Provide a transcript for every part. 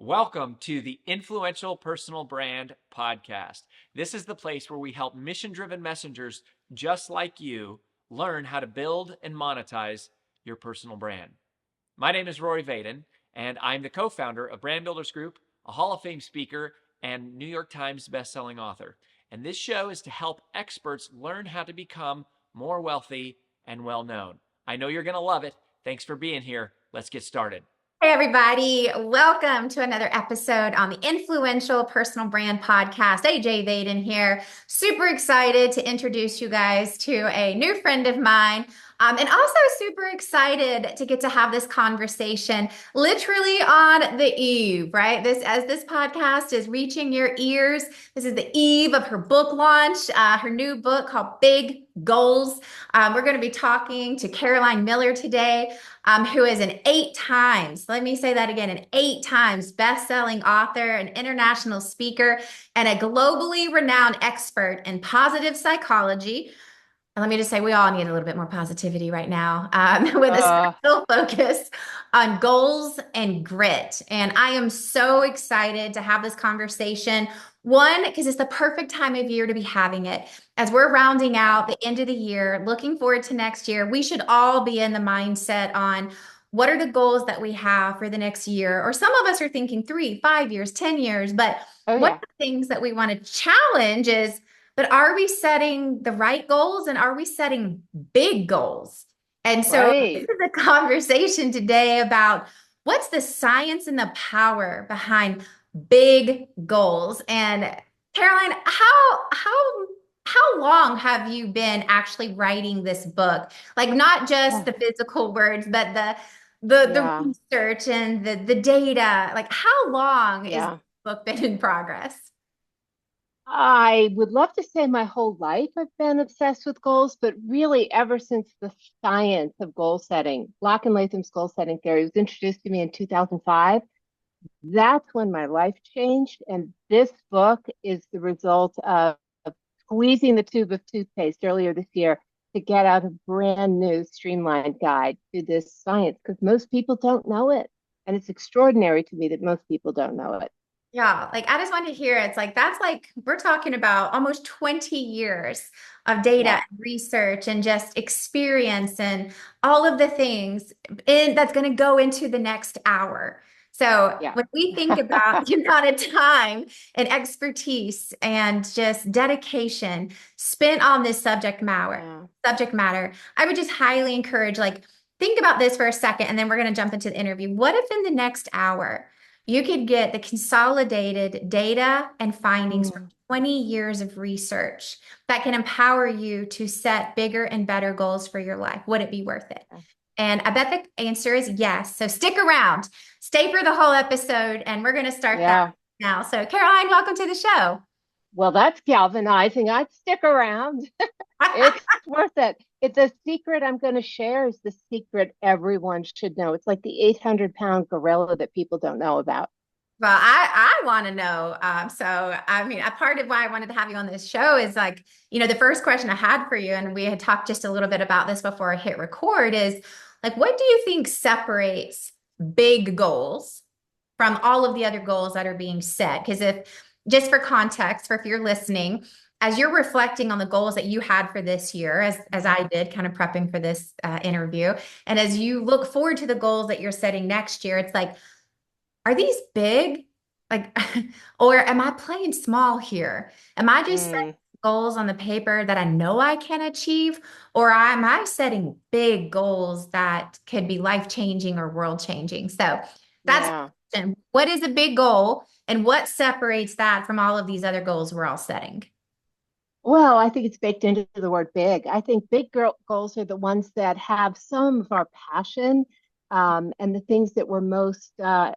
Welcome to the Influential Personal Brand Podcast. This is the place where we help mission-driven messengers just like you learn how to build and monetize your personal brand. My name is Rory Vaden, and I'm the co-founder of Brand Builders Group, a Hall of Fame speaker, and New York Times bestselling author. And this show is to help experts learn how to become more wealthy and well-known. I know you're going to love it. Thanks for being here. Let's get started. Hey, everybody. Welcome to another episode on the Influential Personal Brand Podcast. AJ Vaden here. Super excited to introduce you guys to a new friend of mine. And also super excited to get to have this conversation literally on the eve, right? As this podcast is reaching your ears, this is the eve of her book launch, her new book called Big Goals. We're going to be talking to Caroline Miller today, who is an 8 times, let me say that again, an 8 times best-selling author, an international speaker, and a globally renowned expert in positive psychology. And let me just say, we all need a little bit more positivity right now, with a special focus on goals and grit. And I am so excited to have this conversation. One, because it's the perfect time of year to be having it. As we're rounding out the end of the year, looking forward to next year, we should all be in the mindset on what are the goals that we have for the next year? Or some of us are thinking 3, 5 years, 10 years, but what are the things that we want to challenge is, but are we setting the right goals and are we setting big goals? And so this is a conversation today about what's the science and the power behind big goals. And Caroline, how long have you been actually writing this book? Like not just the physical words, but the research and the data. Like how long is the book been in progress? I would love to say my whole life I've been obsessed with goals, but really ever since the science of goal setting, Locke and Latham's goal setting theory was introduced to me in 2005. That's when my life changed. And this book is the result of squeezing the tube of toothpaste earlier this year to get out a brand new streamlined guide to this science, because most people don't know it. And it's extraordinary to me that most people don't know it. Yeah, like I just wanted to hear it's like that's like we're talking about almost 20 years of data and research and just experience and all of the things that's going to go into the next hour. So when we think about the amount of time and expertise and just dedication spent on this subject matter, I would just highly encourage, like, think about this for a second, and then we're going to jump into the interview. What if in the next hour you could get the consolidated data and findings from 20 years of research that can empower you to set bigger and better goals for your life? Would it be worth it? And I bet the answer is yes. So stick around, stay for the whole episode, and we're going to start that now. So Caroline, welcome to the show. Well, that's galvanizing. I'd stick around. It's worth it. It's a secret I'm going to share is the secret everyone should know. It's like the 800-pound gorilla that people don't know about. Well, I want to know. So, I mean, a part of why I wanted to have you on this show is like, the first question I had for you, and we had talked just a little bit about this before I hit record, is like, what do you think separates big goals from all of the other goals that are being set? Because just for context, if you're listening, as you're reflecting on the goals that you had for this year, as I did, kind of prepping for this interview, and as you look forward to the goals that you're setting next year, it's like, are these big? Like, or am I playing small here? Am I just setting goals on the paper that I know I can achieve? Or am I setting big goals that could be life-changing or world-changing? So that's the question. What is a big goal and what separates that from all of these other goals we're all setting? Well, I think it's baked into the word big. I think big goals are the ones that have some of our passion and the things that we're most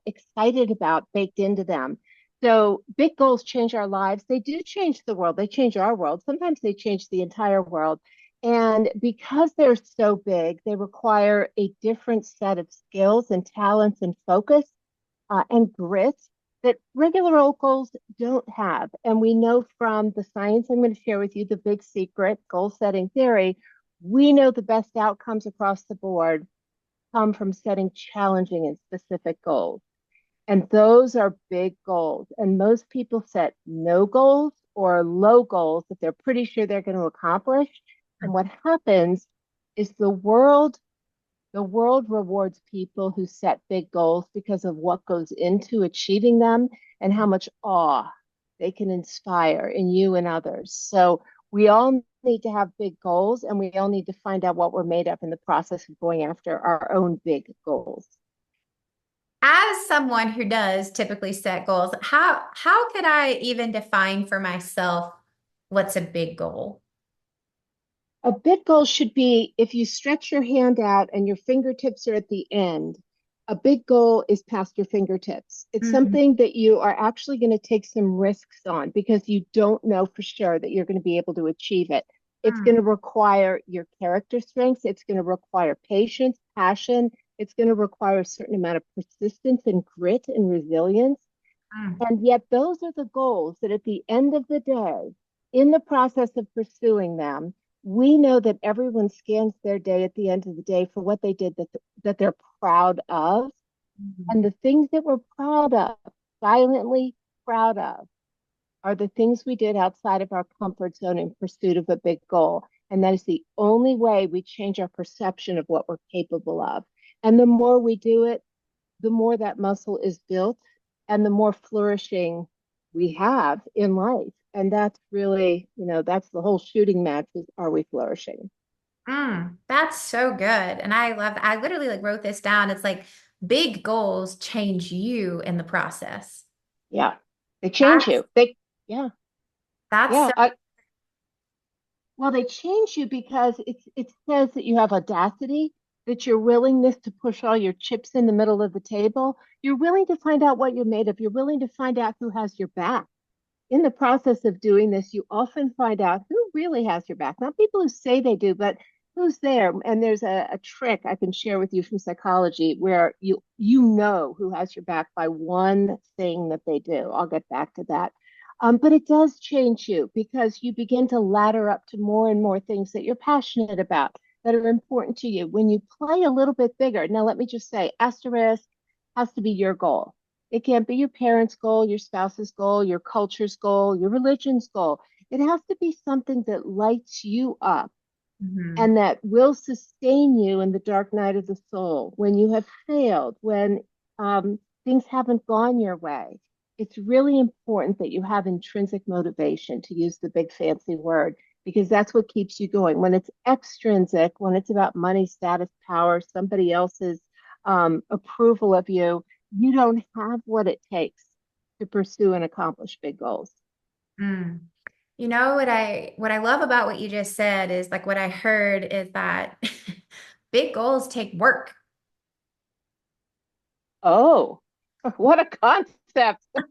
excited about baked into them. So big goals change our lives. They do change the world. They change our world. Sometimes they change the entire world. And because they're so big, they require a different set of skills and talents and focus and grit that regular old goals don't have. And we know from the science I'm going to share with you, the big secret goal setting theory, we know the best outcomes across the board come from setting challenging and specific goals. And those are big goals. And most people set no goals or low goals that they're pretty sure they're going to accomplish. And what happens is the world rewards people who set big goals because of what goes into achieving them and how much awe they can inspire in you and others. So we all need to have big goals, and we all need to find out what we're made of in the process of going after our own big goals. As someone who does typically set goals, how could I even define for myself what's a big goal? A big goal should be if you stretch your hand out and your fingertips are at the end, a big goal is past your fingertips. It's Mhm. something that you are actually going to take some risks on because you don't know for sure that you're going to be able to achieve it. It's Mm, going to require your character strengths. It's going to require patience, passion. It's going to require a certain amount of persistence and grit and resilience. mm, And yet, those are the goals that at the end of the day, in the process of pursuing them, we know that everyone scans their day at the end of the day for what they did that they're proud of. mhm, And the things that we're proud of, silently proud of, are the things we did outside of our comfort zone in pursuit of a big goal. And that is the only way we change our perception of what we're capable of. And the more we do it, the more that muscle is built and the more flourishing we have in life. And that's really, that's the whole shooting match is, are we flourishing? That's so good. And I love that. I literally like wrote this down. It's like big goals change you in the process. Yeah. They change That's you. Yeah, that's yeah. so Well, they change you because it says that you have audacity, that your willingness to push all your chips in the middle of the table. You're willing to find out what you're made of. You're willing to find out who has your back. In the process of doing this, you often find out who really has your back. Not people who say they do, but who's there. And there's a trick I can share with you from psychology where you know who has your back by one thing that they do. I'll get back to that. But it does change you because you begin to ladder up to more and more things that you're passionate about, that are important to you. When you play a little bit bigger, now let me just say, asterisk has to be your goal. It can't be your parents' goal, your spouse's goal, your culture's goal, your religion's goal. It has to be something that lights you up Mhm. and that will sustain you in the dark night of the soul when you have failed, when things haven't gone your way. It's really important that you have intrinsic motivation, to use the big fancy word, because that's what keeps you going. When it's extrinsic, when it's about money, status, power, somebody else's approval of you, you don't have what it takes to pursue and accomplish big goals. Mm. You know what I love about what you just said is like what I heard is that big goals take work. Oh, what a concept. You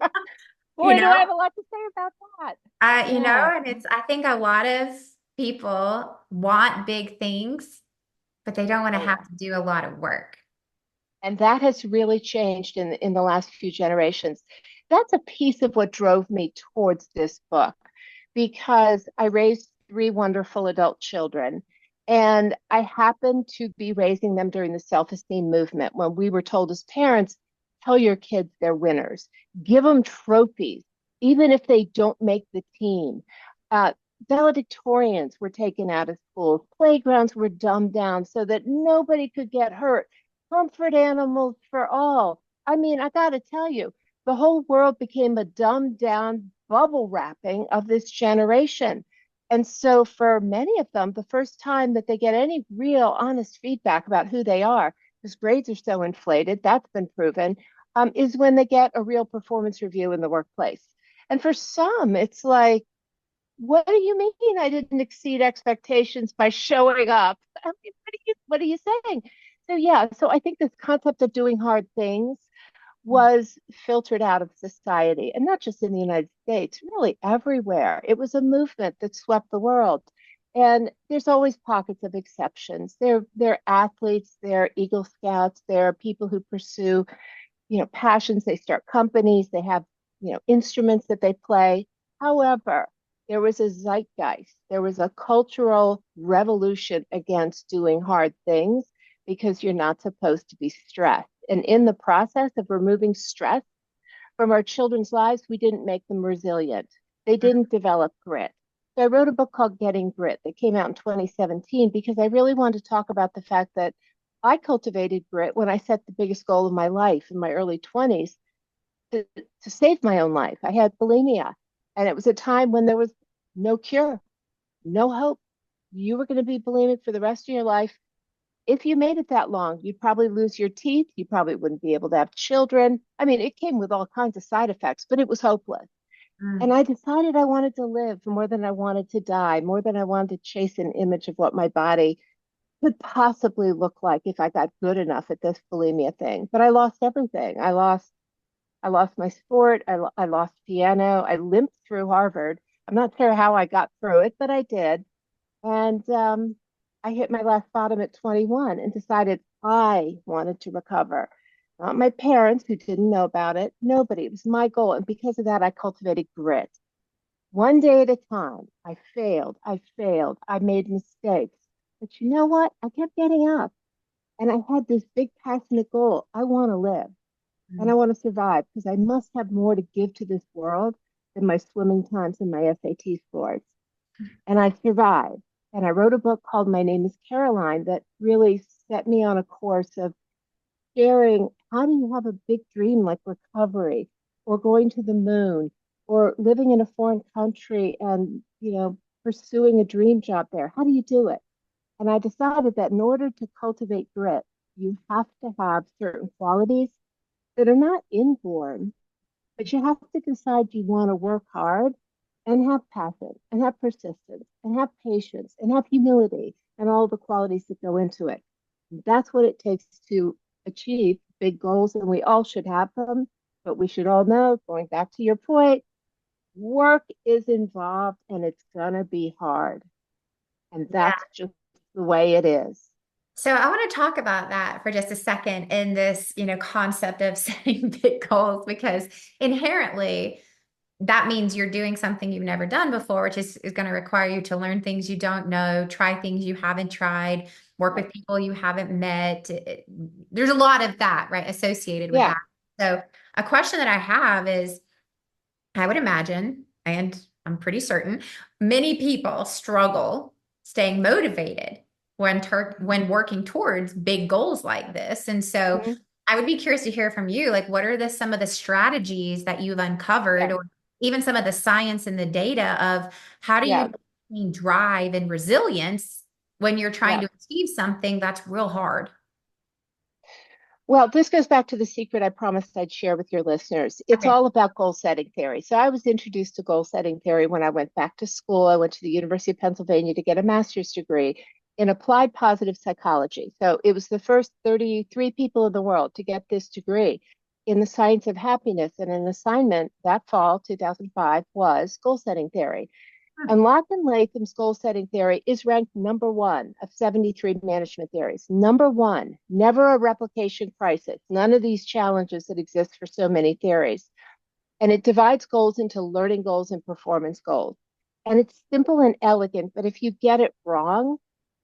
Boy, do I know, have a lot to say about that. Yeah. and I think a lot of people want big things, but they don't want to Oh, have yeah. to do a lot of work. And that has really changed in the last few generations. That's a piece of what drove me towards this book because I raised three wonderful adult children. And I happened to be raising them during the self-esteem movement when we were told as parents, tell your kids they're winners, give them trophies, even if they don't make the team. Uh, Valedictorians were taken out of schools, playgrounds were dumbed down so that nobody could get hurt, comfort animals for all. I mean, I got to tell you, the whole world became a dumbed down bubble wrapping of this generation. And so, for many of them, the first time that they get any real honest feedback about who they are, because grades are so inflated, that's been proven, is when they get a real performance review in the workplace. And for some, it's like, what do you mean I didn't exceed expectations by showing up? I mean, what are you saying? So yeah, so I think this concept of doing hard things was filtered out of society, and not just in the United States, really everywhere. It was a movement that swept the world. And there's always pockets of exceptions. They're athletes, they're Eagle Scouts, there are people who pursue, passions. They start companies, they have, instruments that they play. However, there was a zeitgeist, there was a cultural revolution against doing hard things because you're not supposed to be stressed. And in the process of removing stress from our children's lives, we didn't make them resilient. They didn't develop grit. So I wrote a book called Getting Grit that came out in 2017 because I really wanted to talk about the fact that I cultivated grit when I set the biggest goal of my life in my early 20s to save my own life. I had bulimia, and it was a time when there was no cure, no hope. You were going to be bulimic for the rest of your life. If you made it that long, you'd probably lose your teeth. You probably wouldn't be able to have children. I mean, it came with all kinds of side effects, but it was hopeless. And Mm. I decided I wanted to live more than I wanted to die, more than I wanted to chase an image of what my body could possibly look like if I got good enough at this bulimia thing. But I lost everything. I lost my sport. I lost piano. I limped through Harvard. I'm not sure how I got through it, but I did. And I hit my last bottom at 21 and decided I wanted to recover. Not my parents who didn't know about it. Nobody. It was my goal. And because of that, I cultivated grit. One day at a time. I failed. I failed. I made mistakes. But you know what? I kept getting up. And I had this big passionate goal. I want to live and I Mm. want to survive because I must have more to give to this world than my swimming times and my SAT scores. And I survived. And I wrote a book called My Name is Caroline that really set me on a course of sharing how do you have a big dream like recovery or going to the moon or living in a foreign country and, pursuing a dream job there. How do you do it? And I decided that in order to cultivate grit, you have to have certain qualities that are not inborn, but you have to decide you want to work hard and have passion and have persistence and have patience and have humility and all the qualities that go into it. That's what it takes to achieve big goals, and we all should have them. But we should all know, going back to your point, work is involved and it's going to be hard. And that's just the way it is. So I want to talk about that for just a second in this, concept of setting big goals, because inherently that means you're doing something you've never done before, which is going to require you to learn things you don't know, try things you haven't tried, work Right. with people you haven't met. There's a lot of that, right, associated with Yeah. that. So a question that I have is, I would imagine, and I'm pretty certain, many people struggle staying motivated when working towards big goals like this. And so Mhm. I would be curious to hear from you, like what are some of the strategies that you've uncovered, Yeah. or even some of the science and the data of how do you Yeah. maintain drive and resilience when you're trying Yeah. to achieve something that's real hard? Well, this goes back to the secret I promised I'd share with your listeners. It's Okay. all about goal setting theory. So I was introduced to goal setting theory when I went back to school. I went to the University of Pennsylvania to get a master's degree in applied positive psychology. So it was the first 33 people in the world to get this degree in the science of happiness. And an assignment that fall, 2005, was goal setting theory. And Locke and Latham's goal setting theory is ranked number one of 73 management theories. Number one, never a replication crisis. None of these challenges that exist for so many theories. And it divides goals into learning goals and performance goals. And it's simple and elegant, but if you get it wrong,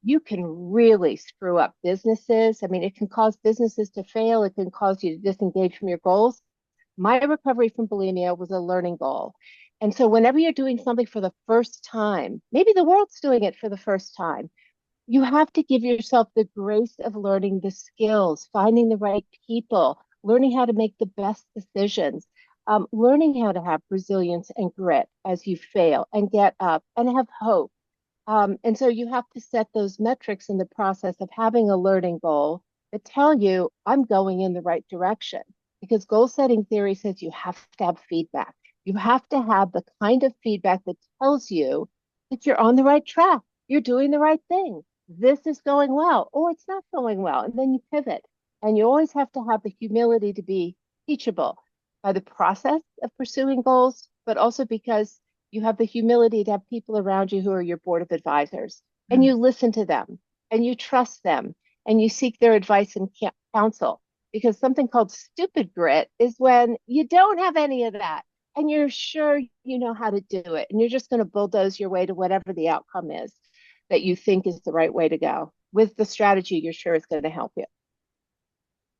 you can really screw up businesses. I mean, it can cause businesses to fail, it can cause you to disengage from your goals. My recovery from bulimia was a learning goal. And so, whenever you're doing something for the first time, maybe the world's doing it for the first time, you have to give yourself the grace of learning the skills, finding the right people, learning how to make the best decisions, learning how to have resilience and grit as you fail and get up and have hope. And so you have to set those metrics in the process of having a learning goal that tell you, I'm going in the right direction. Because goal setting theory says you have to have feedback. You have to have the kind of feedback that tells you that you're on the right track, you're doing the right thing. This is going well, or it's not going well. And then you pivot. And you always have to have the humility to be teachable by the process of pursuing goals, but also because you have the humility to have people around you who are your board of advisors, and you listen to them and you trust them and you seek their advice and counsel, because something called stupid grit is when you don't have any of that and you're sure you know how to do it and you're just going to bulldoze your way to whatever the outcome is that you think is the right way to go with the strategy you're sure is going to help you.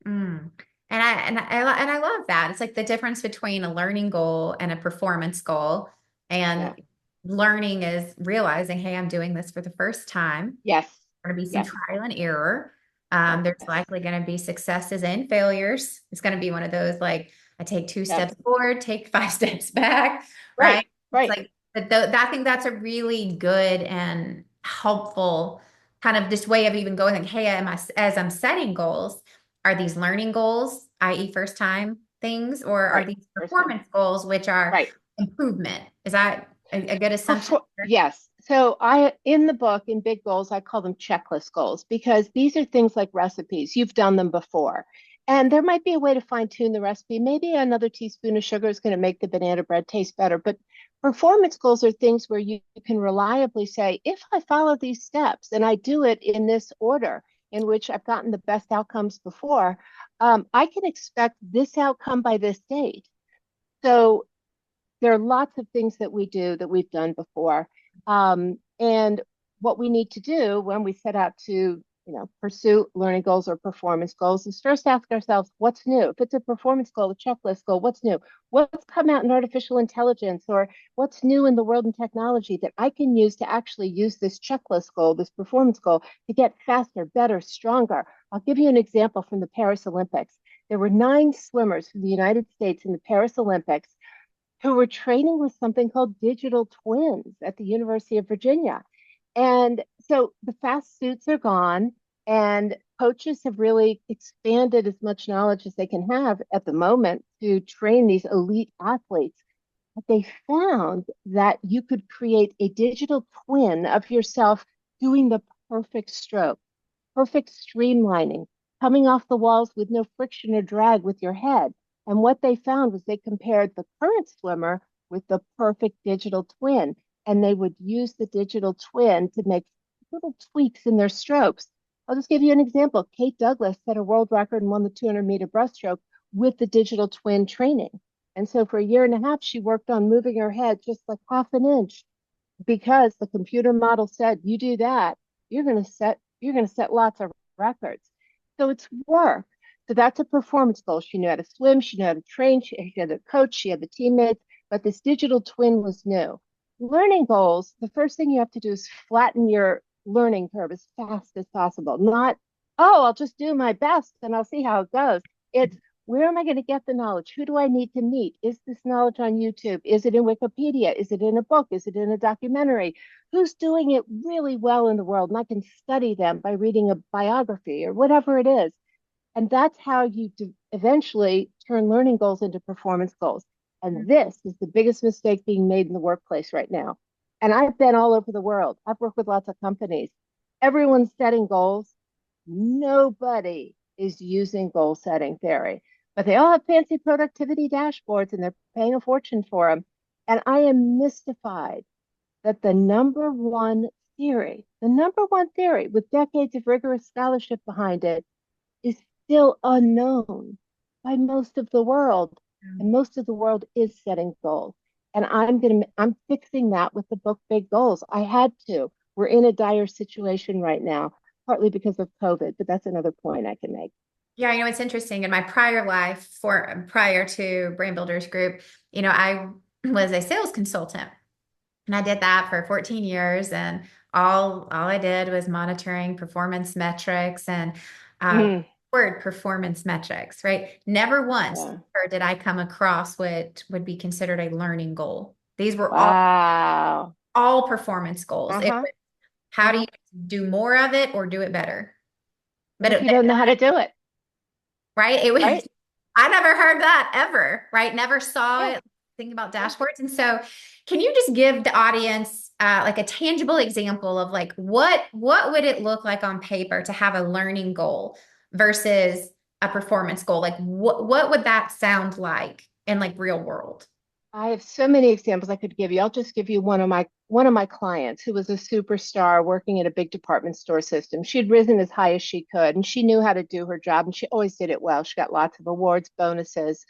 Mm. And I love that. It's like the difference between a learning goal and a performance goal. Yeah. And learning is realizing, hey, I'm doing this for the first time. Yes. Going to be some Yes. trial and error. There's Yes. likely going to be successes and failures. It's going to be one of those like I take two Yes. steps forward, take five steps back, Right. right? It's Right. like I think that's a really good and helpful kind of just way of even going like, hey, as I'm setting goals, are these learning goals, i.e., first time things, or are Right. these First time. performance goals, which are Right. improvement? Is that a good assumption? Before, yes. So in the book, in Big Goals, I call them checklist goals because these are things like recipes. You've done them before. And there might be a way to fine tune the recipe. Maybe another teaspoon of sugar is going to make the banana bread taste better. But performance goals are things where you can reliably say, if I follow these steps and I do it in this order in which I've gotten the best outcomes before, I can expect this outcome by this date. So there are lots of things that we do that we've done before. And what we need to do when we set out to, pursue learning goals or performance goals is first ask ourselves, what's new? If it's a performance goal, a checklist goal, what's new? What's come out in artificial intelligence or what's new in the world and technology that I can use to actually use this checklist goal, this performance goal to get faster, better, stronger? I'll give you an example from the Paris Olympics. There were 9 swimmers from the United States in the Paris Olympics who were training with something called digital twins at the University of Virginia. And so the fast suits are gone, and coaches have really expanded as much knowledge as they can have at the moment to train these elite athletes. But they found that you could create a digital twin of yourself doing the perfect stroke, perfect streamlining, coming off the walls with no friction or drag with your head. And what they found was they compared the current swimmer with the perfect digital twin, and they would use the digital twin to make little tweaks in their strokes. I'll just give you an example. Kate Douglas set a world record and won the 200-meter breaststroke with the digital twin training. And so for a year and a half, she worked on moving her head just like half an inch because the computer model said, you do that, you're going to set lots of records. So it's work. So that's a performance goal. She knew how to swim, she knew how to train, she had a coach, she had the teammates, but this digital twin was new. Learning goals, the first thing you have to do is flatten your learning curve as fast as possible. Not, oh, I'll just do my best and I'll see how it goes. It's where am I going to get the knowledge? Who do I need to meet? Is this knowledge on YouTube? Is it in Wikipedia? Is it in a book? Is it in a documentary? Who's doing it really well in the world? And I can study them by reading a biography or whatever it is. And that's how you eventually turn learning goals into performance goals. And this is the biggest mistake being made in the workplace right now. And I've been all over the world. I've worked with lots of companies. Everyone's setting goals. Nobody is using goal setting theory, but they all have fancy productivity dashboards and they're paying a fortune for them. And I am mystified that the number one theory with decades of rigorous scholarship behind it is still unknown by most of the world. And most of the world is setting goals. And I'm fixing that with the book Big Goals. I had to. We're in a dire situation right now, partly because of COVID, but that's another point I can make. Yeah, it's interesting. In my prior life, prior to Brand Builders Group, I was a sales consultant, and I did that for 14 years. And all I did was monitoring performance metrics and uh, Mm, word performance metrics, right? Never once yeah. did I come across what would be considered a learning goal. These were Wow. all performance goals. It Uh-huh. was how do Uh-huh. you do more of it or do it better? What But if you don't know how to do it? right? It was, Right? I never heard that ever, right? Never saw Yeah. it, think about Yeah. dashboards. And so can you just give the audience like a tangible example of like what would it look like on paper to have a learning goal versus a performance goal? Like what would that sound like in like real world? I have so many examples I could give you. I'll just give you one of my clients who was a superstar working at a big department store system. She'd risen as high as she could and she knew how to do her job and she always did it well. She got lots of awards, bonuses,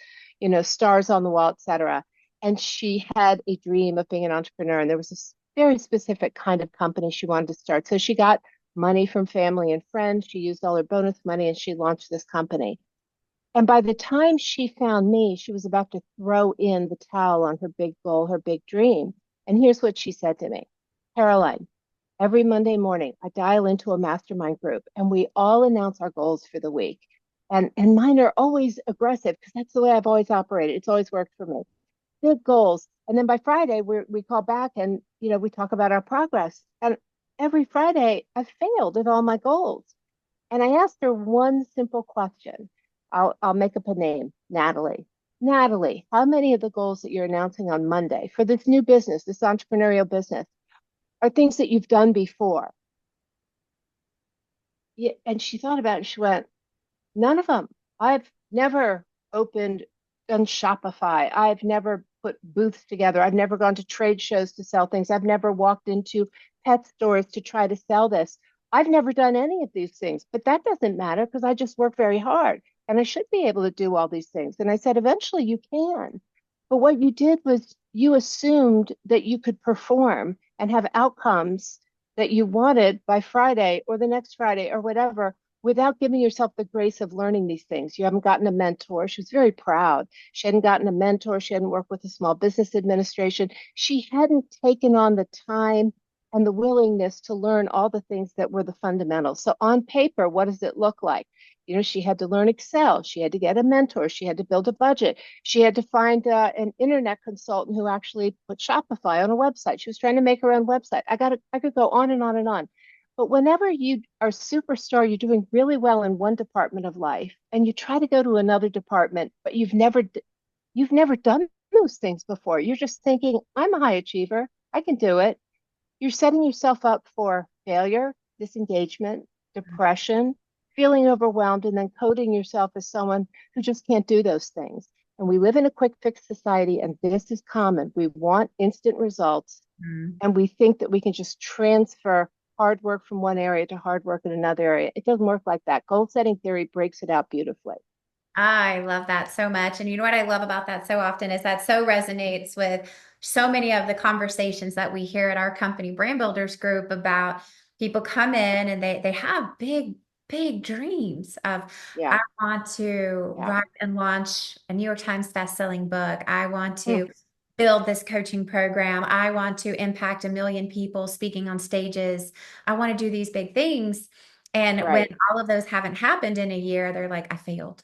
stars on the wall, etc. And she had a dream of being an entrepreneur and there was this very specific kind of company she wanted to start. So she got money from family and friends. She used all her bonus money and she launched this company. And by the time she found me, she was about to throw in the towel on her big goal, her big dream. And here's what she said to me: Caroline, every Monday morning, I dial into a mastermind group and we all announce our goals for the week. And mine are always aggressive because that's the way I've always operated. It's always worked for me. Big goals. And then by Friday, we call back and, we talk about our progress. And every Friday, I failed at all my goals. And I asked her one simple question. I'll make up a name, Natalie. Natalie, how many of the goals that you're announcing on Monday for this new business, this entrepreneurial business, are things that you've done before? Yeah, and she thought about it and she went, none of them. I've never done Shopify. I've never put booths together. I've never gone to trade shows to sell things. I've never walked into pet stores to try to sell this. I've never done any of these things, but that doesn't matter because I just work very hard and I should be able to do all these things. And I said, eventually you can. But what you did was you assumed that you could perform and have outcomes that you wanted by Friday or the next Friday or whatever without giving yourself the grace of learning these things. You haven't gotten a mentor. She was very proud. She hadn't gotten a mentor. She hadn't worked with a small business administration. She hadn't taken on the time and the willingness to learn all the things that were the fundamentals. So on paper, what does it look like? She had to learn Excel. She had to get a mentor. She had to build a budget. She had to find an internet consultant who actually put Shopify on a website. She was trying to make her own website. I could go on and on and on. But whenever you are a superstar, you're doing really well in one department of life, and you try to go to another department, but you've never done those things before. You're just thinking, I'm a high achiever. I can do it. You're setting yourself up for failure, disengagement, depression, feeling overwhelmed, and then coding yourself as someone who just can't do those things. And we live in a quick fix society, and this is common. We want instant results, and we think that we can just transfer hard work from one area to hard work in another area. It doesn't work like that. Goal setting theory breaks it out beautifully. I love that so much. And you know what I love about that so often is that so resonates with so many of the conversations that we hear at our company brand builders group about people come in and they have big dreams of Yeah. I want to Yeah. write and launch a New York Times best-selling book. I want Mm, to build this coaching program. I want to impact 1 million people speaking on stages. I want to do these big things. And when right. all of those haven't happened in a year, they're like, I failed.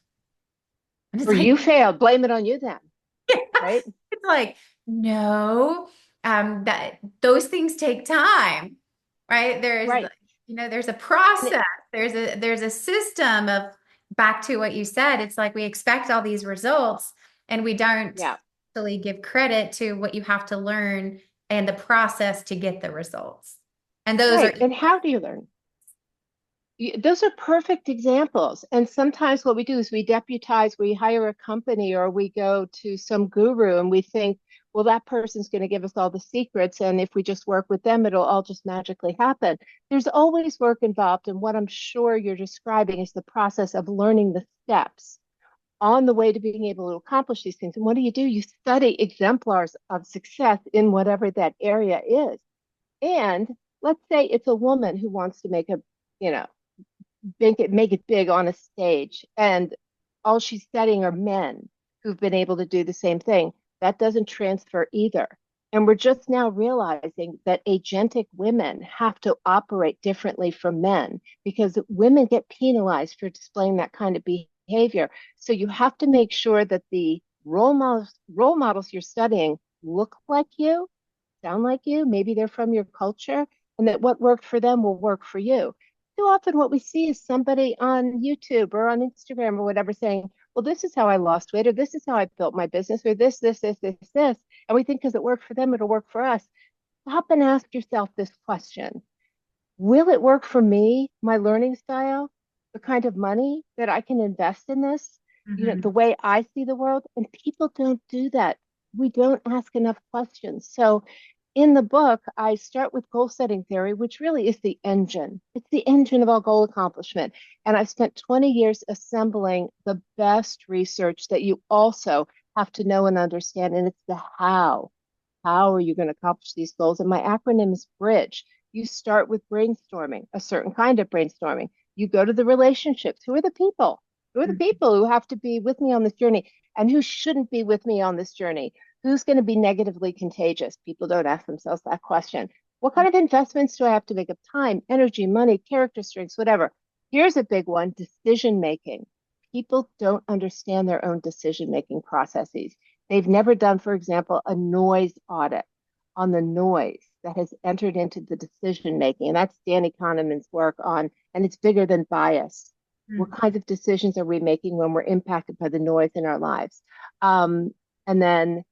And it's Or like, you failed. Blame it on you then. Right. it's like, no, that those things take time, right? Right. There's a And it, process. There's a system of back to what you said. It's like we expect all these results and we don't yeah. really give credit to what you have to learn and the process to get the results. And those are Right. And how do you learn? Those are perfect examples. And sometimes what we do is we deputize, we hire a company or we go to some guru and we think, well, that person's going to give us all the secrets. And if we just work with them, it'll all just magically happen. There's always work involved. And what I'm sure you're describing is the process of learning the steps on the way to being able to accomplish these things. And what do? You study exemplars of success in whatever that area is. And let's say it's a woman who wants to you know, make it big on a stage, and all she's studying are men who've been able to do the same thing. That doesn't transfer either. And we're just now realizing that agentic women have to operate differently from men because women get penalized for displaying that kind of behavior. So you have to make sure that the role models you're studying look like you, sound like you, maybe they're from your culture, and that what worked for them will work for you. Too often, what we see is somebody on YouTube or on Instagram or whatever saying, well, this is how I lost weight, or this is how I built my business, or this. And we think because it worked for them, it'll work for us. Stop and ask yourself this question: will it work for me, my learning style, the kind of money that I can invest in this, the Mhm. way I see the world? And people don't do that. We don't ask enough questions. So in the book, I start with goal setting theory, which really is the engine. It's the engine of all goal accomplishment. And I've spent 20 years assembling the best research that you also have to know and understand. And it's the how. How are you going to accomplish these goals? And my acronym is BRIDGE. You start with brainstorming, a certain kind of brainstorming. You go to the relationships. Who are the people? Who are the people who have to be with me on this journey and who shouldn't be with me on this journey? Who's going to be negatively contagious? People don't ask themselves that question. What kind of investments do I have to make of time, energy, money, character strengths, whatever? Here's a big one, decision making. People don't understand their own decision making processes. They've never done, for example, a noise audit on the noise that has entered into the decision making. And that's Danny Kahneman's work on, and it's bigger than bias. What kinds of decisions are we making when we're impacted by the noise in our lives? And then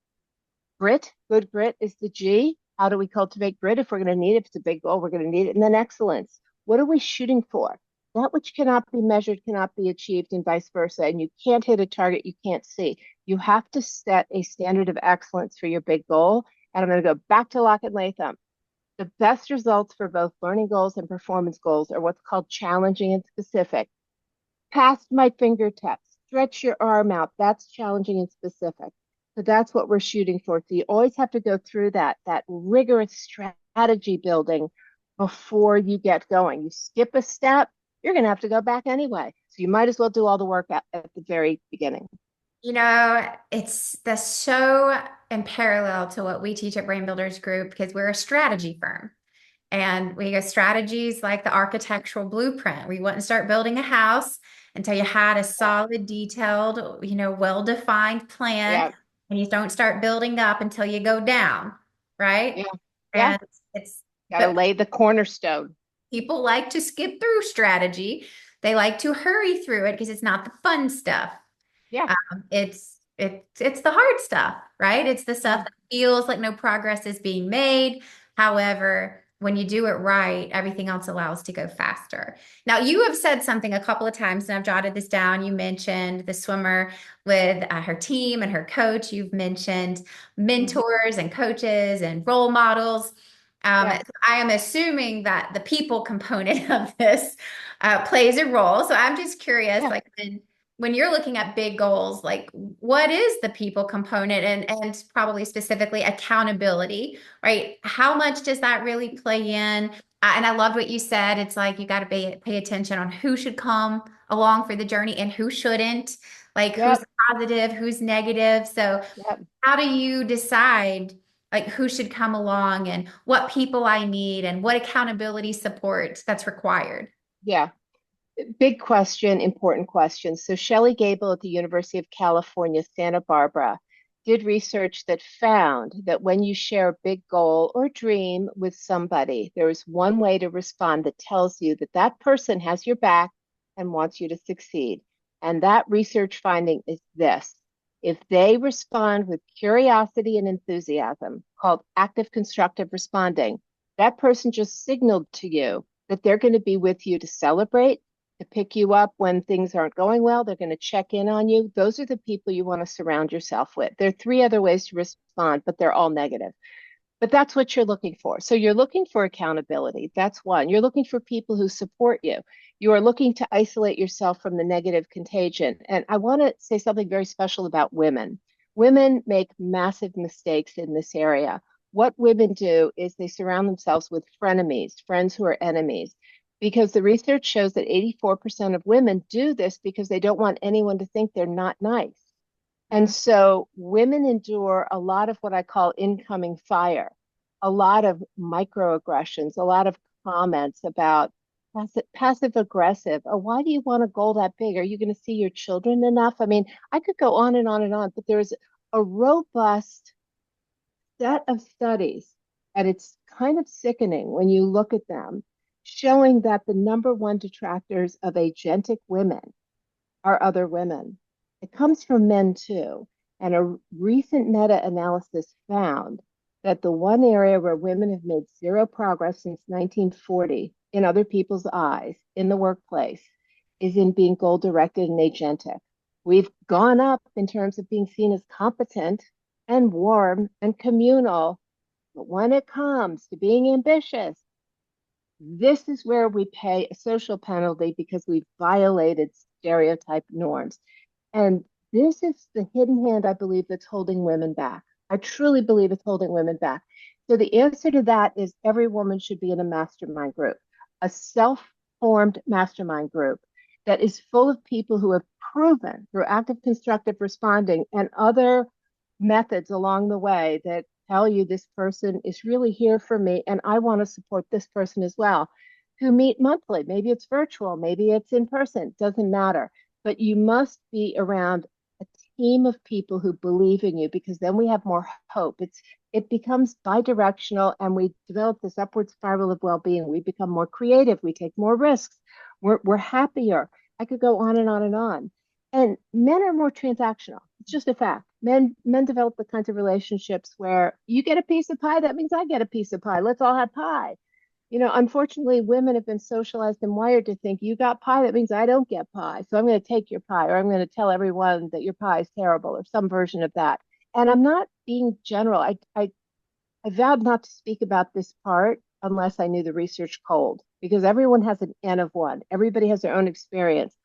grit, good grit is the G. How do we cultivate grit if we're going to need it? If it's a big goal, we're going to need it. And then excellence. What are we shooting for? That which cannot be measured cannot be achieved, and vice versa. And you can't hit a target you can't see. You have to set a standard of excellence for your big goal. And I'm going to go back to Locke and Latham. The best results for both learning goals and performance goals are what's called challenging and specific. Past my fingertips, stretch your arm out. That's challenging and specific. So that's what we're shooting for. So you always have to go through that rigorous strategy building before you get going. You skip a step, you're going to have to go back anyway. So you might as well do all the work at the very beginning. It's that's so in parallel to what we teach at Brain Builders Group because we're a strategy firm. And we go strategies like the architectural blueprint. We wouldn't start building a house until you had a Yeah, solid, detailed, well-defined plan. yeah, And you don't start building up until you go down, right? yeah, yeah. And it's, Got to but lay the cornerstone. people like to skip through strategy. They like to hurry through it because it's not the fun stuff. Yeah, It's the hard stuff, right? It's the stuff yeah, that feels like no progress is being made. However, when you do it right, everything else allows to go faster. Now, you have said something a couple of times, and I've jotted this down. You mentioned the swimmer with her team and her coach. You've mentioned mhm, mentors and coaches and role models. yeah, I am assuming that the people component of this plays a role. So I'm just curious, yeah. like when you're looking at big goals, like what is the people component and probably specifically accountability, right? How much does that really play in? And I loved what you said. It's like you got to pay attention on who should come along for the journey and who shouldn't, like who's Yep, positive, who's negative. So yep, how do you decide like who should come along and what people I need and what accountability support that's required? yeah. Big question, important question. So Shelley Gable at the University of California, Santa Barbara, did research that found that when you share a big goal or dream with somebody, there is one way to respond that tells you that that person has your back and wants you to succeed. And that research finding is this. If they respond with curiosity and enthusiasm, called active constructive responding, that person just signaled to you that they're going to be with you to celebrate, to pick you up when things aren't going well. They're going to check in on you. Those are the people you want to surround yourself with. There are three other ways to respond, but they're all negative. But that's what you're looking for. So you're looking for accountability. That's one. You're looking for people who support you. You are looking to isolate yourself from the negative contagion. And I want to say something very special about women. Women make massive mistakes in this area. What women do is they surround themselves with frenemies, friends who are enemies, because the research shows that 84% of women do this because they don't want anyone to think they're not nice. And so women endure a lot of what I call incoming fire, a lot of microaggressions, a lot of comments about passive aggressive. Oh, why do you want a goal that big? Are you going to see your children enough? I mean, I could go on and on and on, but there's a robust set of studies, and it's kind of sickening when you look at them, showing that the number one detractors of agentic women are other women. It comes from men too. And a recent meta analysis found that the one area where women have made zero progress since 1940 in other people's eyes in the workplace is in being goal directed and agentic. We've gone up in terms of being seen as competent and warm and communal. But when it comes to being ambitious, this is where we pay a social penalty because we've violated stereotype norms. And this is the hidden hand, I believe, that's holding women back. I truly believe it's holding women back. So the answer to that is every woman should be in a mastermind group, a self formed mastermind group that is full of people who have proven through active constructive responding and other methods along the way that tell you this person is really here for me and I want to support this person as well, who meet monthly. Maybe it's virtual, maybe it's in person, doesn't matter. But you must be around a team of people who believe in you, because then we have more hope. It becomes bidirectional, and we develop this upward spiral of well-being. We become more creative, we take more risks, we're happier. I could go on and on and on. And men are more transactional. It's just a fact. Men develop the kinds of relationships where you get a piece of pie, that means I get a piece of pie. Let's all have pie. Unfortunately, women have been socialized and wired to think you got pie, that means I don't get pie. So I'm going to take your pie, or I'm going to tell everyone that your pie is terrible, or some version of that. And I'm not being general. I vowed not to speak about this part unless I knew the research cold, because everyone has an N of one. Everybody has their own experience.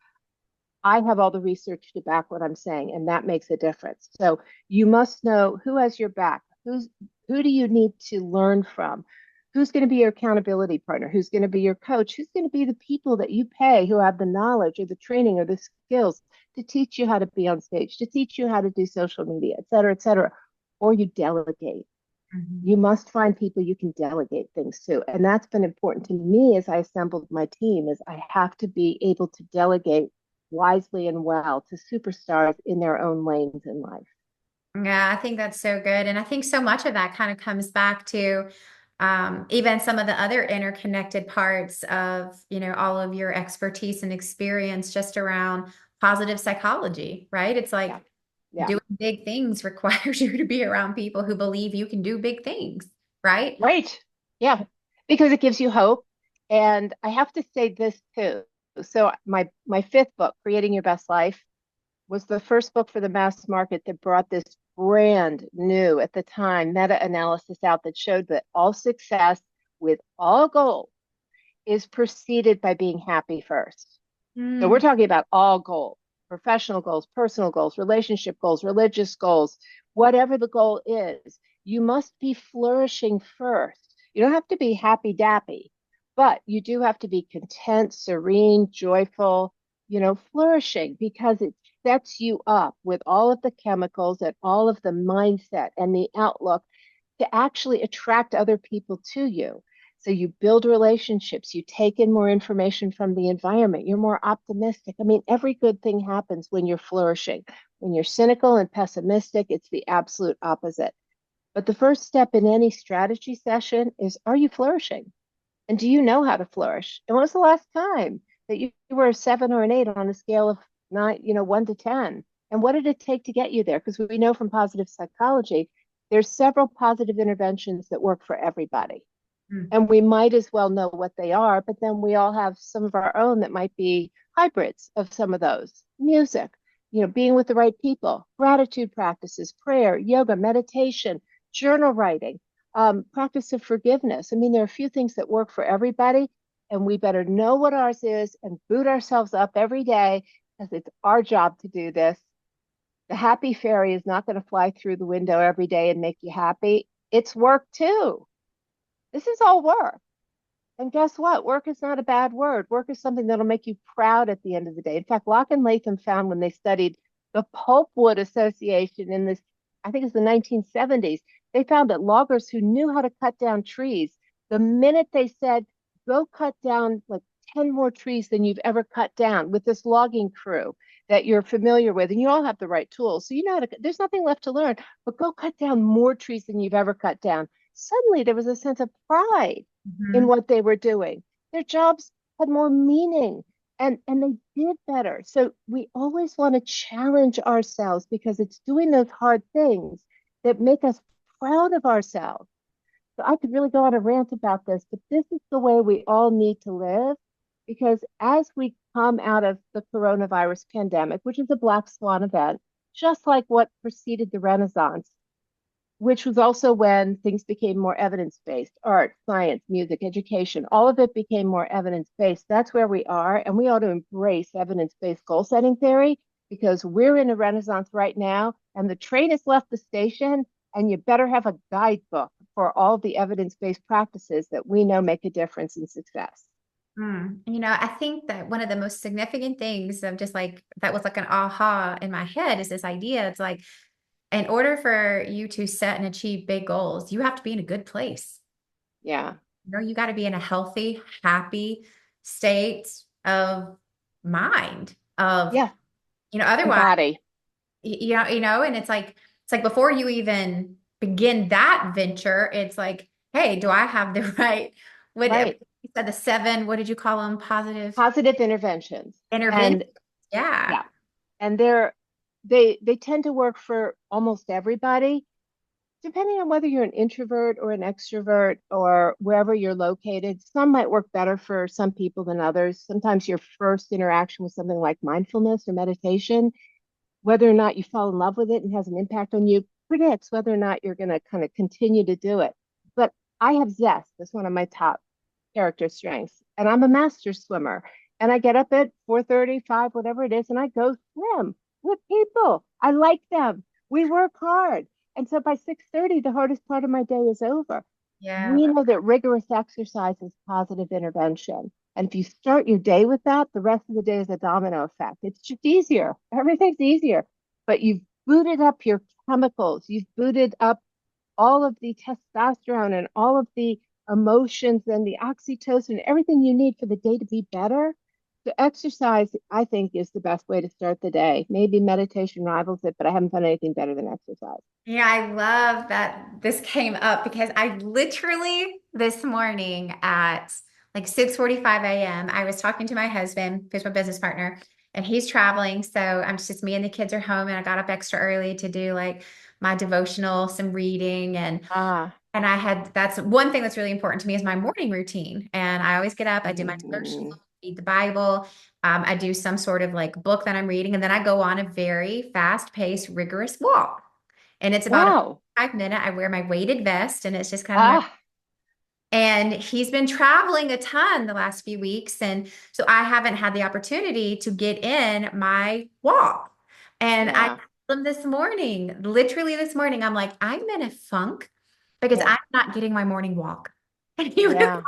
I have all the research to back what I'm saying, and that makes a difference. So you must know who has your back. Who do you need to learn from? Who's going to be your accountability partner? Who's going to be your coach? Who's going to be the people that you pay who have the knowledge or the training or the skills to teach you how to be on stage, to teach you how to do social media, et cetera, et cetera. Or you delegate. You must find people you can delegate things to. And that's been important to me as I assembled my team, is I have to be able to delegate wisely and well to superstars in their own lanes in life. Yeah, I think that's so good. And I think so much of that kind of comes back to even some of the other interconnected parts of, all of your expertise and experience just around positive psychology, right? It's like Yeah. doing big things requires you to be around people who believe you can do big things, right? Right. Yeah. Because it gives you hope. And I have to say this too. So my fifth book, Creating Your Best Life, was the first book for the mass market that brought this brand new, at the time, meta-analysis out that showed that all success with all goals is preceded by being happy first. So we're talking about all goals, professional goals, personal goals, relationship goals, religious goals, whatever the goal is, you must be flourishing first. You don't have to be happy dappy, but you do have to be content, serene, joyful, flourishing, because it sets you up with all of the chemicals and all of the mindset and the outlook to actually attract other people to you. So you build relationships, you take in more information from the environment, you're more optimistic. I mean, every good thing happens when you're flourishing. When you're cynical and pessimistic, it's the absolute opposite. But the first step in any strategy session is, are you flourishing? And do you know how to flourish? And when was the last time that you were a 7 or an 8 on a scale of 9, 1 to 10? And what did it take to get you there? Because we know from positive psychology, there's several positive interventions that work for everybody. And we might as well know what they are, but then we all have some of our own that might be hybrids of some of those. Music, being with the right people, gratitude practices, prayer, yoga, meditation, journal writing, practice of forgiveness. I mean, there are a few things that work for everybody, and we better know what ours is and boot ourselves up every day, because it's our job to do this. The happy fairy is not going to fly through the window every day and make you happy. It's work too. This is all work. And guess what? Work is not a bad word. Work is something that'll make you proud at the end of the day. In fact, Locke and Latham found, when they studied the Pulpwood Association in this, I think it's the 1970s, they found that loggers who knew how to cut down trees, the minute they said, go cut down like 10 more trees than you've ever cut down with this logging crew that you're familiar with, and you all have the right tools. So you know how to, there's nothing left to learn, but go cut down more trees than you've ever cut down. Suddenly there was a sense of pride in what they were doing. Their jobs had more meaning, and they did better. So we always want to challenge ourselves, because it's doing those hard things that make us proud of ourselves. So I could really go on a rant about this, but this is the way we all need to live, because as we come out of the coronavirus pandemic, which is a black swan event, just like what preceded the Renaissance, which was also when things became more evidence-based, art, science, music, education, all of it became more evidence-based. That's where we are, and we ought to embrace evidence-based goal-setting theory, because we're in a renaissance right now, and the train has left the station, and you better have a guidebook for all the evidence-based practices that we know make a difference in success. I think that one of the most significant things of just like that was like an aha in my head is this idea. It's like, in order for you to set and achieve big goals, you have to be in a good place. Yeah. You got to be in a healthy, happy state of mind of, Yeah. And otherwise, body. and it's like before you even begin that venture, it's like, hey, do I have the right, what Right. you said, the seven, what did you call them? Positive Positive interventions. intervention. And Yeah. yeah. And they tend to work for almost everybody, depending on whether you're an introvert or an extrovert or wherever you're located. Some might work better for some people than others. Sometimes your first interaction with something like mindfulness or meditation, whether or not you fall in love with it and has an impact on you, predicts whether or not you're going to kind of continue to do it. But I have zest. That's one of my top character strengths. And I'm a master swimmer. And I get up at 4:30, 5, whatever it is, and I go swim with people. I like them. We work hard. And so by 6:30, the hardest part of my day is over. Yeah. We know that rigorous exercise is positive intervention. And if you start your day with that, the rest of the day is a domino effect. It's just easier. Everything's easier. But you've booted up your chemicals, you've booted up all of the testosterone and all of the emotions and the oxytocin, everything you need for the day to be better. So exercise, I think, is the best way to start the day. Maybe meditation rivals it, but I haven't found anything better than exercise. Yeah, I love that this came up because I literally this morning at like 6:45 a.m. I was talking to my husband, who's my business partner, and he's traveling. So I'm just me and the kids are home and I got up extra early to do like my devotional, some reading Ah, and that's one thing that's really important to me is my morning routine. And I always get up, I do my devotional, mm, read the Bible. I do some sort of like book that I'm reading, and then I go on a very fast-paced, rigorous walk. And it's about a wow. 5 minute. I wear my weighted vest, and it's just kind of my. Ah, And he's been traveling a ton the last few weeks, and so I haven't had the opportunity to get in my walk. And I yeah, told him this morning, literally this morning, I'm like, I'm in a funk because yeah, I'm not getting my morning walk. And he was, yeah.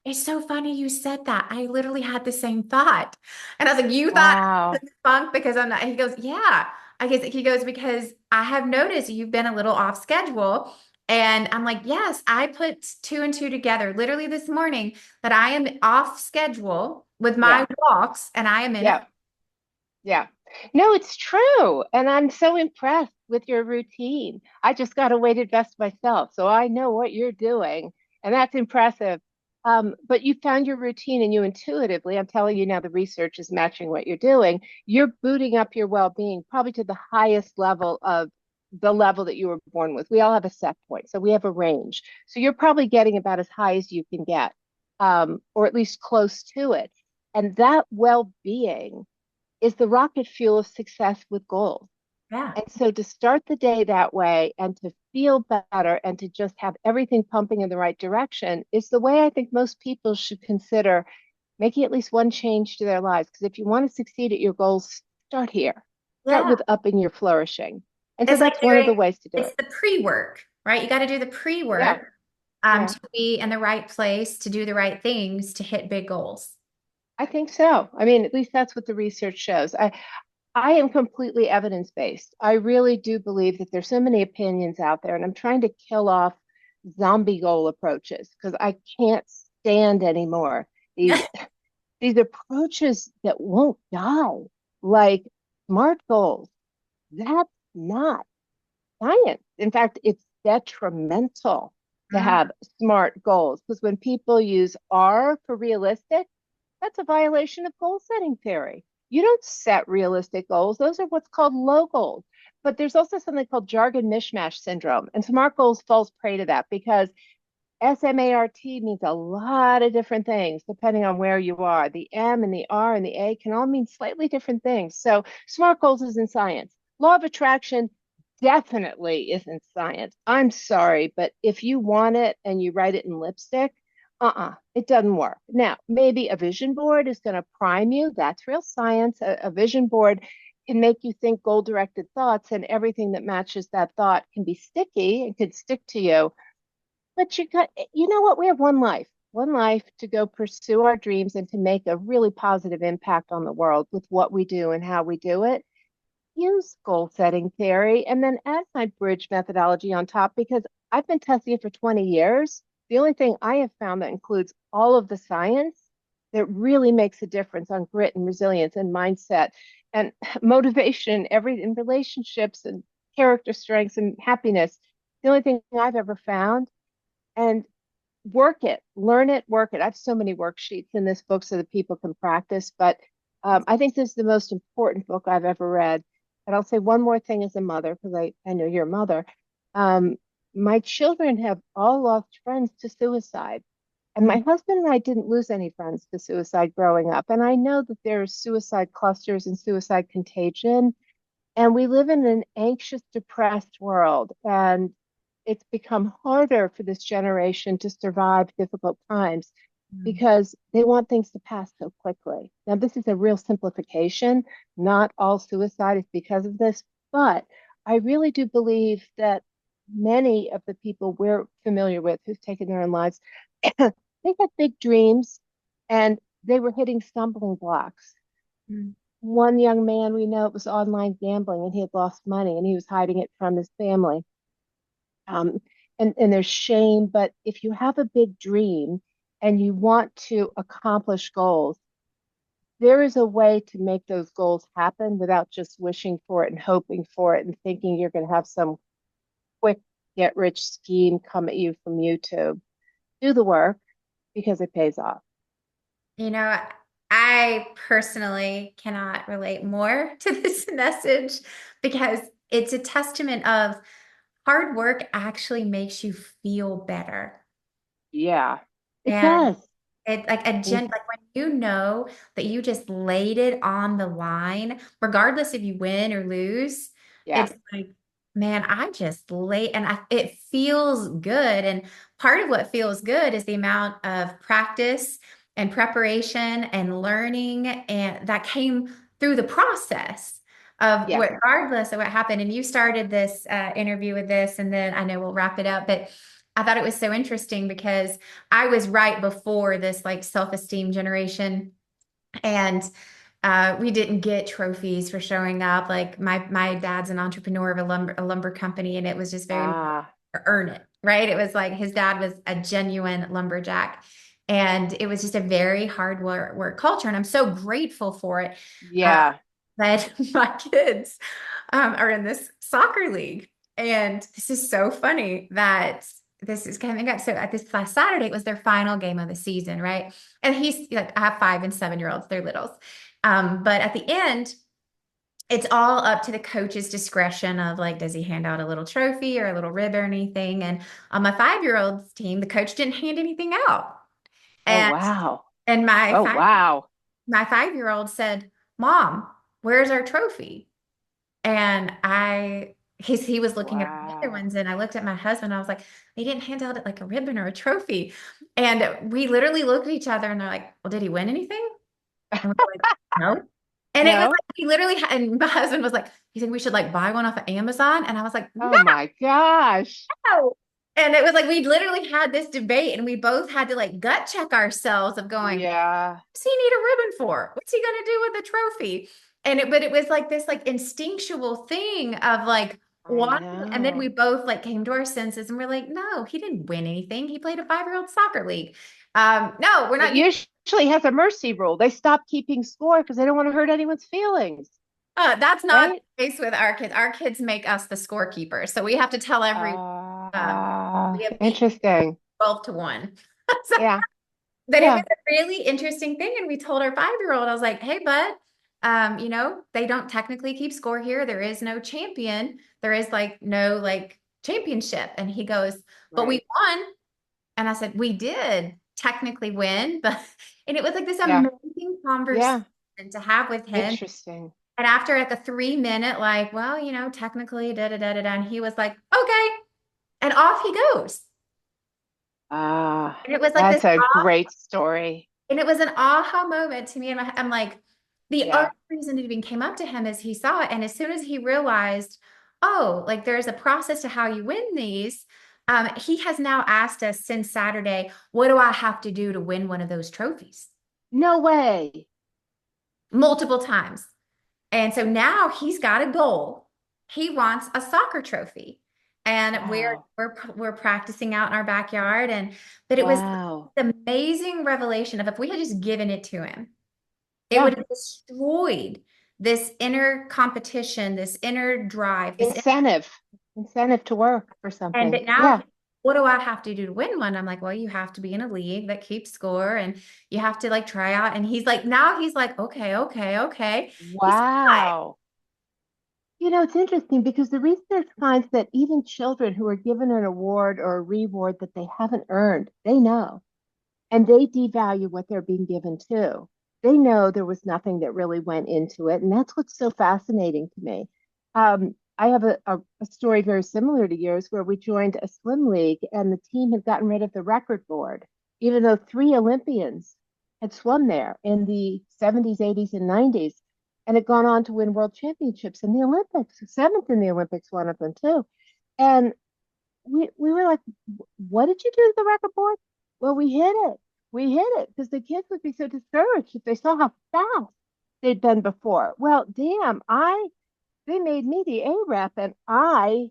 it's so funny you said that. I literally had the same thought. And I was like, you thought I was Wow. in a funk because I'm not. And he goes, yeah. I guess he goes, because I have noticed you've been a little off schedule. And I'm like, yes, I put two and two together literally this morning that I am off schedule with my Yeah, walks and I am in a. yeah. Yeah. No, it's true. And I'm so impressed with your routine. I just got a weighted vest myself, so I know what you're doing, and that's impressive. But you found your routine and you intuitively, I'm telling you now, the research is matching what you're doing. You're booting up your well-being probably to the highest level of the level that you were born with. We all have a set point, so we have a range. So you're probably getting about as high as you can get, or at least close to it. And that well-being is the rocket fuel of success with goals. Yeah. And so to start the day that way and to feel better and to just have everything pumping in the right direction is the way I think most people should consider making at least one change to their lives. Because if you want to succeed at your goals, start here. Start Yeah. with upping your flourishing. And so It's like that's one of doing, the ways to do it's it. the pre-work, right? You got to do the Yeah. pre-work Yeah. to be in the right place, to do the right things, to hit big goals. I think so. I mean, at least that's what the research shows. I am completely evidence based. I really do believe that there's so many opinions out there, and I'm trying to kill off zombie goal approaches because I can't stand anymore these these approaches that won't die, like SMART goals. That's not science. In fact, it's detrimental to Mm, have SMART goals because when people use R for realistic, that's a violation of goal setting theory. You don't set realistic goals. Those are what's called low goals. But there's also something called jargon mishmash syndrome. And SMART goals falls prey to that because SMART means a lot of different things depending on where you are. The M and the R and the A can all mean slightly different things. So SMART goals is in science. Law of attraction definitely isn't science. I'm sorry, but if you want it and you write it in lipstick, it doesn't work. Now, maybe a vision board is going to prime you. That's real science. A vision board can make you think goal directed thoughts, and everything that matches that thought can be sticky and could stick to you. But you know what? We have one life. one life to go pursue our dreams and to make a really positive impact on the world with what we do and how we do it. Use goal setting theory and then add my bridge methodology on top because I've been testing it for 20 years. The only thing I have found that includes all of the science that really makes a difference on grit and resilience and mindset and motivation, every in relationships and character strengths and happiness. The only thing I've ever found. And work it, learn it, work it. I have so many worksheets in this book so that people can practice, but I think this is the most important book I've ever read. And I'll say one more thing as a mother, because I know you're a mother. Um, my children have all lost friends to suicide. And my husband and I didn't lose any friends to suicide growing up. And I know that there's suicide clusters and suicide contagion. And we live in an anxious, depressed world. And it's become harder for this generation to survive difficult times Mm. because they want things to pass so quickly. Now, this is a real simplification. Not all suicide is because of this, but I really do believe that many of the people we're familiar with who've taken their own lives, they had big dreams and they were hitting stumbling blocks. Mm. One young man we know, it was online gambling and he had lost money and he was hiding it from his family. Um, and there's shame, but if you have a big dream and you want to accomplish goals, there is a way to make those goals happen without just wishing for it and hoping for it and thinking you're going to have some quick get rich scheme come at you from YouTube. Do the work because it pays off. You know, I personally cannot relate more to this message because it's a testament of hard work actually makes you feel better. Yeah, it And does. it like a And like when you know that you just laid it on the line, regardless if you win or lose, yeah, it's like, man, I just lay and it feels good. And part of what feels good is the amount of practice and preparation and learning and that came through the process of yeah, what, regardless of what happened. And you started this interview with this, and then I know we'll wrap it up, but I thought it was so interesting because I was right before this like self-esteem generation. And we didn't get trophies for showing up. Like my dad's an entrepreneur of a lumber company, and it was just very ah, earn it, right? It was like his dad was a genuine lumberjack. And it was just a very hard work culture. And I'm so grateful for it. Uh, yeah. but my kids are in this soccer league. And this is so funny that this is coming up. So at this last Saturday, it was their final game of the season, right? And he's like, I have 5 and 7 year olds, they're littles. But at the end, it's all up to the coach's discretion of like, does he hand out a little trophy or a little rib or anything? And on my 5 year old's team, the coach didn't hand anything out. Oh, And wow. and Oh, wow. my 5 year old said, "Mom, where's our trophy?" And he was looking at the other Wow. ones, and I looked at my husband. I was like, they didn't hand out like a ribbon or a trophy. And we literally looked at each other, and they're like, "Well, did he win anything?" And we were like, "No." And it was No? like we literally and my husband was like, "You think we should like buy one off of Amazon?" And I was like, Oh my gosh. "No." And it was like we literally had this debate, and we both had to like gut check ourselves of going, Yeah, does he need a ribbon for? What's he gonna do with the trophy? But it was like this like instinctual thing of like I why? And then we know. both like came to our senses and we're like, no, he didn't win anything. He played a 5 year old soccer league. No, we're It not using usually has a mercy rule. They stop keeping score because they don't want to hurt anyone's feelings, that's not right? the case with our kids. Our kids make us the scorekeepers. So we have to tell everyone we have beat Interesting. 12-1. So Yeah, but it was yeah, a really interesting thing. And we told our 5 year old, I was like, hey, bud, they don't technically keep score here. There is no champion. There is like no like championship. And he goes, but we right. won. And I said, we did technically win, but and it was like this Yeah, amazing conversation yeah. to have with him. Interesting. And after like a 3 minute, like, well, technically, da da da da da, and he was like, okay. And off he goes. Ah, And it was like this that's a great story. And it was an aha moment to me. And I'm like, the only Yeah, reason it even came up to him is he saw it. And as soon as he realized, oh, like there's a process to how you win these, He has now asked us since Saturday, what do I have to do to win one of those trophies? No way. Multiple times. And so now he's got a goal. He wants a soccer trophy. And Wow. we're practicing out in our backyard. But it was Wow. the amazing revelation of if we had just given it to him, it Yeah. would have destroyed this inner competition, this inner drive, Incentive. Incentive to work for and something. but now, Yeah. what do I have to do to win one? I'm like, well, you have to be in a league that keeps score and you have to like try out. And he's like, now he's like, okay, okay, okay. He's five. Wow. It's interesting because the research finds that even children who are given an award or a reward that they haven't earned, they know, and they devalue what they're being given too. They know there was nothing that really went into it, and that's what's so fascinating to me. I have a story very similar to yours where we joined a swim league, and the team had gotten rid of the record board, even though three Olympians had swum there in the 70s, 80s, and 90s and had gone on to win world championships in the Olympics, seventh in the Olympics, one of them too. And we were like, what did you do to the record board? Well, we hit it. We hit it because the kids would be so discouraged if they saw how fast they'd been before. Well, damn, they made me the A rep, and I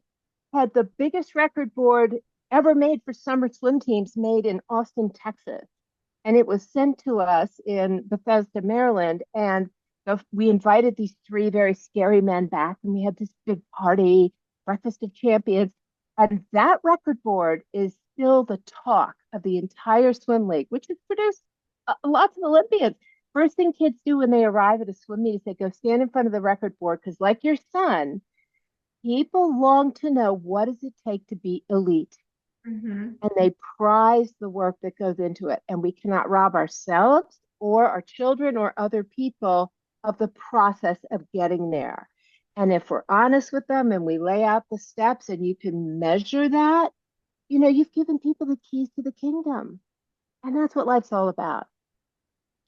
had the biggest record board ever made for summer swim teams made in Austin, Texas. And it was sent to us in Bethesda, Maryland. And we invited these three very scary men back, and we had this big party, breakfast of champions. And that record board is still the talk of the entire swim league, which has produced lots of Olympians. First thing kids do when they arrive at a swim meet is they go stand in front of the record board because, like your son, people long to know what does it take to be elite, Mhm. and they prize the work that goes into it. And we cannot rob ourselves or our children or other people of the process of getting there. And if we're honest with them and we lay out the steps and you can measure that, you've given people the keys to the kingdom. And that's what life's all about.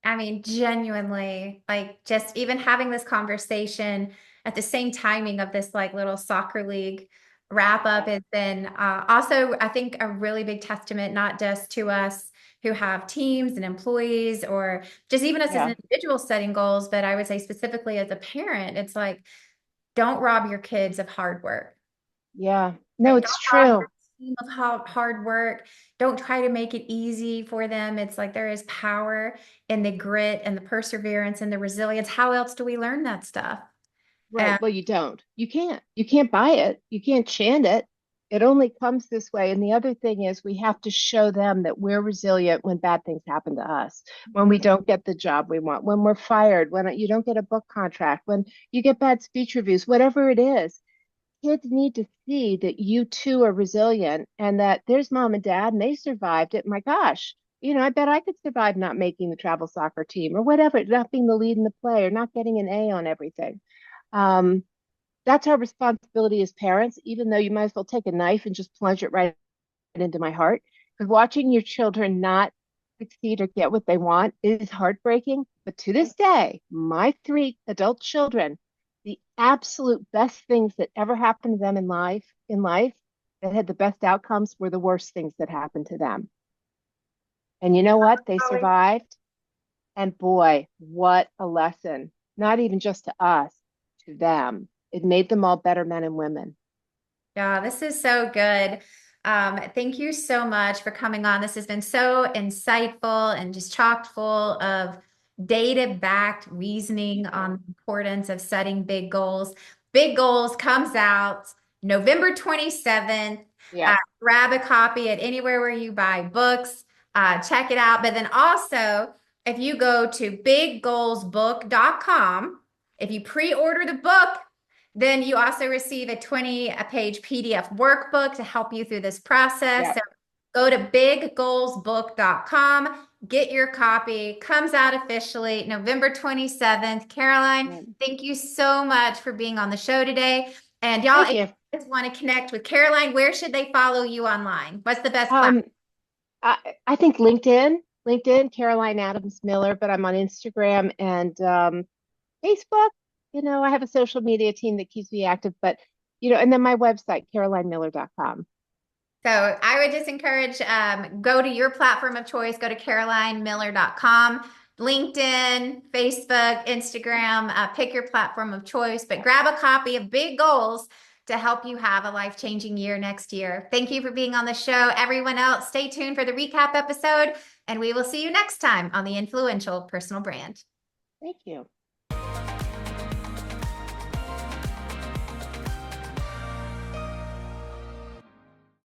I mean, genuinely, like just even having this conversation at the same timing of this like little soccer league wrap up Yeah. has been also, I think, a really big testament, not just to us who have teams and employees or just even us as Yeah. an individual setting goals, but I would say specifically as a parent, it's like, don't rob your kids of hard work. Yeah. No, Right? it's Don't rob true. your team of hard work. Don't try to make it easy for them. It's like there is power in the grit and the perseverance and the resilience. How else do we learn that stuff? Right. And Well, you don't. You can't. You can't buy it. You can't chant it. It only comes this way. And the other thing is we have to show them that we're resilient when bad things happen to us, when we don't get the job we want, when we're fired, when you don't get a book contract, when you get bad speech reviews, whatever it is. Kids need to see that you too are resilient and that there's mom and dad and they survived it. My gosh, I bet I could survive not making the travel soccer team or whatever, not being the lead in the play or not getting an A on everything. Um, that's our responsibility as parents, even though you might as well take a knife and just plunge it right into my heart. Because watching your children not succeed or get what they want is heartbreaking. But to this day, my three adult children, the absolute best things that ever happened to them in life that had the best outcomes were the worst things that happened to them. And you know what? They survived. And boy, what a lesson. Not even just to us, to them. It made them all better men and women. yeah, this is so good. Thank you so much for coming on. This has been so insightful and just chock full of data-backed reasoning on the importance of setting big goals. Big Goals comes out November 27th. Yeah. Grab a copy at anywhere where you buy books. Check it out. But then also, if you go to biggoalsbook.com, if you pre-order the book, then you also receive a 20-page PDF workbook to help you through this process. Yeah. So go to biggoalsbook.com, get your copy. Comes out officially November 27th. Caroline, Yeah. thank you so much for being on the show today. And y'all, Thank if you you. just want to connect with Caroline, where should they follow you online? What's the best platform? Um, I think LinkedIn, Caroline Adams Miller, but I'm on Instagram and Facebook. I have a social media team that keeps me active, but and then my website, carolinemiller.com. So I would just encourage go to your platform of choice, go to carolinemiller.com, LinkedIn, Facebook, Instagram, pick your platform of choice, but grab a copy of Big Goals to help you have a life-changing year next year. Thank you for being on the show. Everyone else, stay tuned for the recap episode, and we will see you next time on the Influential Personal Brand. Thank you.